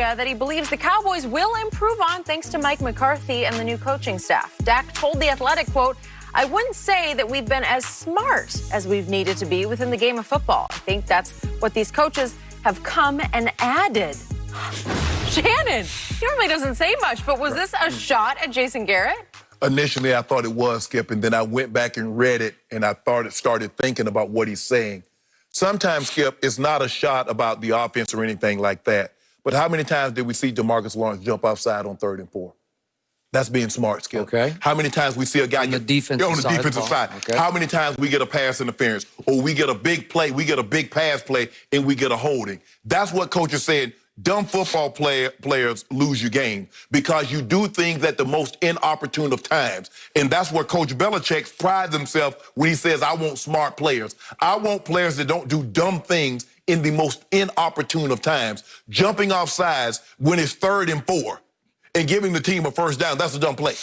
area that he believes the Cowboys will improve on thanks to Mike McCarthy and the new coaching staff. Dak told The Athletic, quote, "I wouldn't say that we've been as smart as we've needed to be within the game of football. I think that's what these coaches have come and added." Shannon, he normally doesn't say much, but was this a shot at Jason Garrett? Initially, I thought it was, Skip, and then I went back and read it, and I started thinking about what he's saying. Sometimes, Skip, it's not a shot about the offense or anything like that. But how many times did we see DeMarcus Lawrence jump offside on 3rd and 4? That's being smart, Skip. Okay. How many times we see a guy on the defensive side? Okay. How many times we get a pass interference, or we get a big play, we get a big pass play, and we get a holding? That's what coaches said. Dumb football players lose your game because you do things at the most inopportune of times. And that's where Coach Belichick prides himself when he says, I want smart players. I want players that don't do dumb things in the most inopportune of times. Jumping off sides when it's 3rd and 4 and giving the team a first down, that's a dumb play.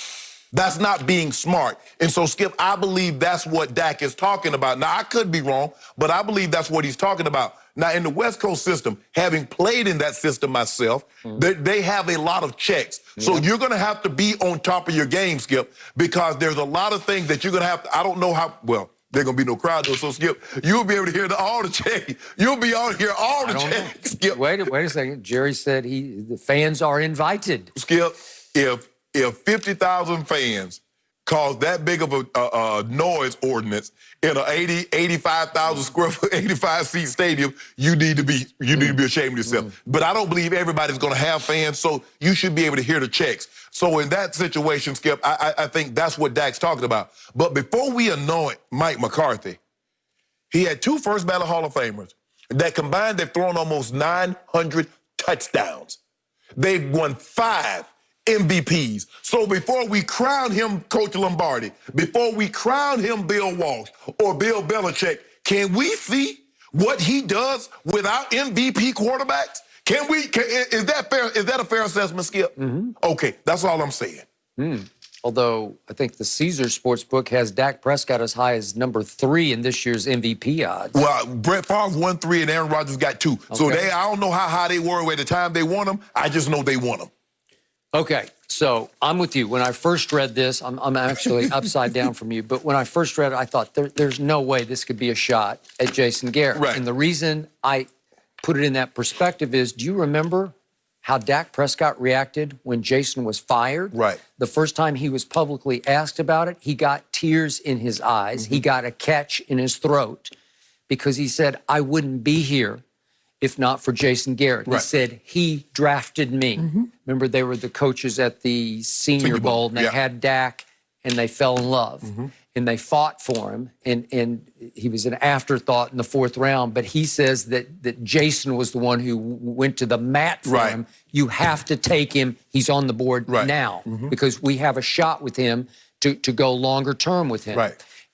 That's not being smart. And so, Skip, I believe that's what Dak is talking about. Now, I could be wrong, but I believe that's what he's talking about. Now, in the West Coast system, having played in that system myself, they have a lot of checks. So you're going to have to be on top of your game, Skip, because there's a lot of things that you're going to have to, I don't know how, well, there's going to be no crowd though, so Skip, you'll be able to hear all the checks. You'll be able to hear all the checks, Skip. Wait a second. Jerry said the fans are invited. Skip, if 50,000 fans cause that big of a noise ordinance in an 85,000 square foot, 85-seat stadium, you need to be ashamed of yourself. But I don't believe everybody's going to have fans, so you should be able to hear the checks. So in that situation, Skip, I think that's what Dak's talking about. But before we anoint Mike McCarthy, he had 2 first ballot Hall of Famers that combined they've thrown almost 900 touchdowns. They've won 5 MVPs. So before we crown him Coach Lombardi, before we crown him Bill Walsh or Bill Belichick, can we see what he does without MVP quarterbacks? Is that fair? Is that a fair assessment, Skip? Okay, that's all I'm saying. Although I think the Caesar Sportsbook has Dak Prescott as high as number 3 in this year's MVP odds. Well, Brett Favre won 3 and Aaron Rodgers got 2. Okay. So I don't know how high they were at the time they won them. I just know they won them. Okay, so I'm with you. When I first read this, I'm actually upside down from you, but when I first read it, I thought there's no way this could be a shot at Jason Garrett. Right. And the reason I put it in that perspective is, do you remember how Dak Prescott reacted when Jason was fired? Right. The first time he was publicly asked about it, he got tears in his eyes. He got a catch in his throat because he said, I wouldn't be here if not for Jason Garrett. Right. He said, he drafted me. Remember, they were the coaches at the Senior Bowl, and they had Dak, and they fell in love. And they fought for him, and he was an afterthought in the 4th round, but he says that Jason was the one who went to the mat for him. You have to take him. He's on the board now because we have a shot with him to go longer term with him.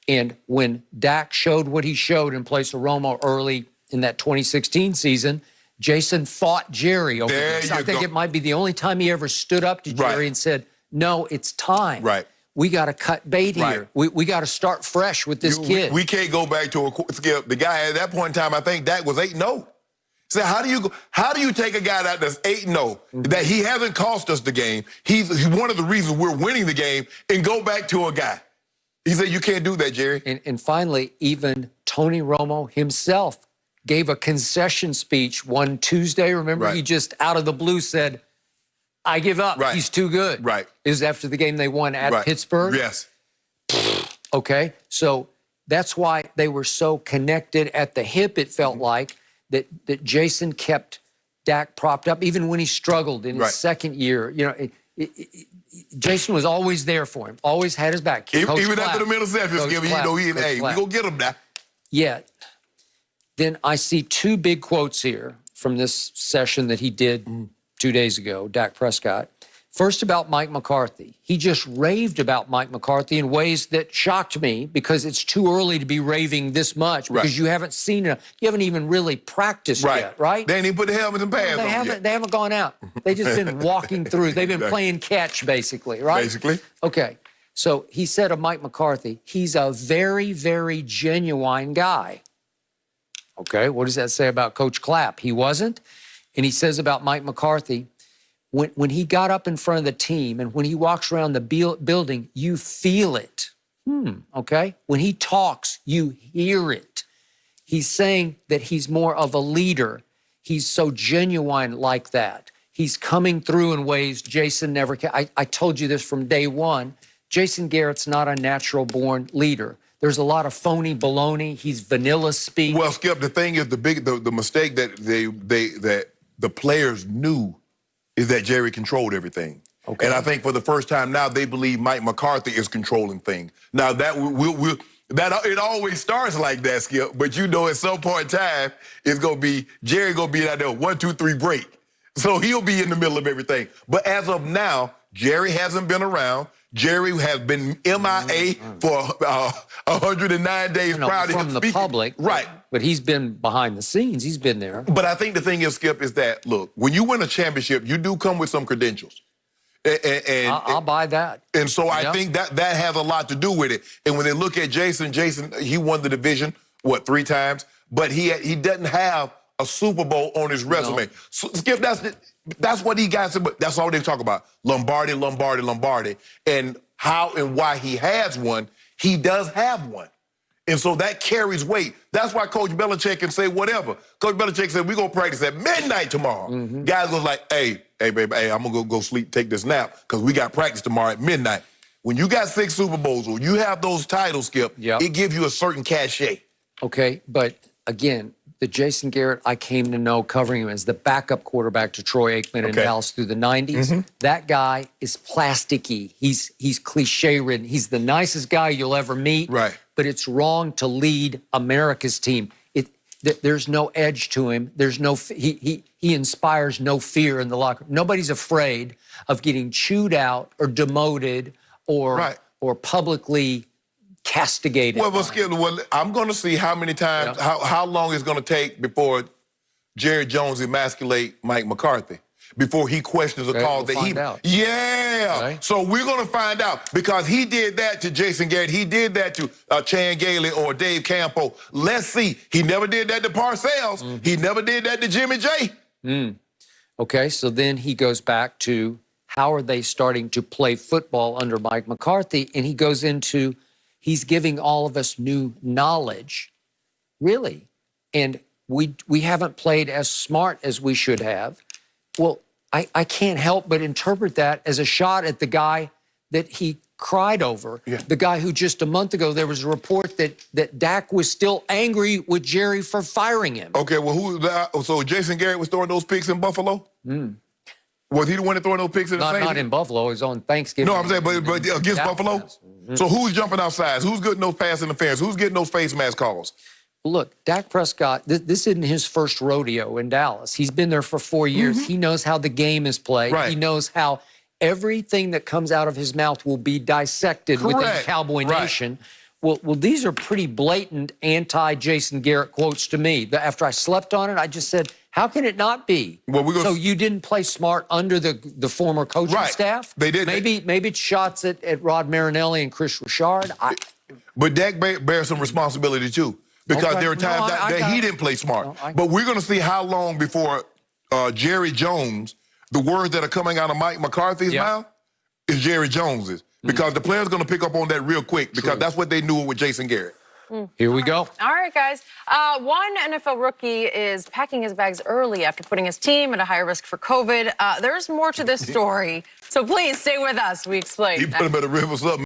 And when Dak showed what he showed in place of Romo early in that 2016 season, Jason fought Jerry over this. I think it might be the only time he ever stood up to Jerry and said, no, it's time. We got to cut bait here. We got to start fresh with this kid. We can't go back to Skip. The guy at that point in time, I think Dak was 8-0. So how do you take a guy that's 8-0, that he hasn't cost us the game, he's one of the reasons we're winning the game, and go back to a guy? He said, you can't do that, Jerry. And finally, even Tony Romo himself gave a concession speech one Tuesday. Remember, he just out of the blue said, I give up. He's too good. It was after the game they won at Pittsburgh. Yes. Okay, so that's why they were so connected at the hip, it felt like, that Jason kept Dak propped up, even when he struggled in his 2nd year. You know, Jason was always there for him, always had his back. Even after the interceptions, you know, we go get him now. Yet, then I see 2 big quotes here from this session that he did 2 days ago, Dak Prescott. First, about Mike McCarthy. He just raved about Mike McCarthy in ways that shocked me because it's too early to be raving this much because you haven't seen you haven't even really practiced yet, right? They ain't even put the helmet and pads on yet. They haven't gone out. They've just been walking through. They've been playing catch, basically, right? Basically. Okay. So he said of Mike McCarthy, he's a very, very genuine guy. Okay, what does that say about Coach Clapp? He wasn't. And he says about Mike McCarthy, when he got up in front of the team and when he walks around the building, you feel it. Okay? When he talks, you hear it. He's saying that he's more of a leader. He's so genuine like that. He's coming through in ways Jason never can. I told you this from day one. Jason Garrett's not a natural-born leader. There's a lot of phony baloney. He's vanilla speak. Well, Skip, the thing is, the mistake that that the players knew is that Jerry controlled everything. Okay. And I think for the first time now, they believe Mike McCarthy is controlling things. Now that it always starts like that, Skip. But you know, at some point in time, it's gonna be Jerry gonna be out there 1, 2, 3 break. So he'll be in the middle of everything. But as of now, Jerry hasn't been around. Jerry has been MIA for 109 days prior to him from the speaking. public. Right. But he's been behind the scenes. He's been there. But I think the thing is, Skip, is that, look, when you win a championship, you do come with some credentials. I'll buy that. And so I think that has a lot to do with it. And when they look at Jason, he won the division, 3 times? But he doesn't have a Super Bowl on his resume. No. So, Skip, that's what he got. But that's all they talk about. Lombardi, Lombardi, Lombardi. And how and why he has one, he does have one. And so that carries weight. That's why Coach Belichick can say whatever. Coach Belichick said, we're going to practice at midnight tomorrow. Guys goes like, hey, baby, I'm going to go sleep, take this nap, because we got practice tomorrow at midnight. When you got 6 Super Bowls, or you have those titles, Skip, it gives you a certain cachet. Okay, but again, the Jason Garrett I came to know covering him as the backup quarterback to Troy Aikman in Dallas through the 90s. That guy is plasticky. He's cliche-ridden. He's the nicest guy you'll ever meet. Right. But it's wrong to lead America's team. There's no edge to him. There's no he inspires no fear in the locker room. Nobody's afraid of getting chewed out or demoted or publicly castigated. Well, Skip, I'm going to see how many times, how long it's going to take before Jerry Jones emasculate Mike McCarthy, before he questions a call that he... Yeah! So we're going to find out, because he did that to Jason Garrett. He did that to Chan Gailey or Dave Campo. Let's see. He never did that to Parcells. He never did that to Jimmy J. Okay, so then he goes back to how are they starting to play football under Mike McCarthy, and he goes into... He's giving all of us new knowledge, really. And we haven't played as smart as we should have. Well, I can't help but interpret that as a shot at the guy that he cried over. The guy who just a month ago, there was a report that Dak was still angry with Jerry for firing him. Okay, well, so Jason Garrett was throwing those picks in Buffalo? Was he the one that throwing those picks in the Saints? Not in Buffalo. It was on Thanksgiving. No, I'm saying, but against Buffalo? So who's jumping outside? Who's getting those pass interference? Who's getting those face mask calls? Look, Dak Prescott, this isn't his first rodeo in Dallas. He's been there for 4 years. He knows how the game is played. He knows how everything that comes out of his mouth will be dissected within Cowboy Nation. Well, these are pretty blatant anti-Jason Garrett quotes to me. After I slept on it, I just said, how can it not be? Well, so you didn't play smart under the former coaching staff? They did. Maybe it's shots at Rod Marinelli and Chris Richard. But Dak bears some responsibility, too, because there are times that he didn't play smart. But we're going to see how long before Jerry Jones, the words that are coming out of Mike McCarthy's mouth, is Jerry Jones's. Because the player's going to pick up on that real quick, because that's what they knew with Jason Garrett. Here we go. All right, guys. One NFL rookie is packing his bags early after putting his team at a higher risk for COVID. There's more to this story, so please stay with us. We explain. He put him at a river or something.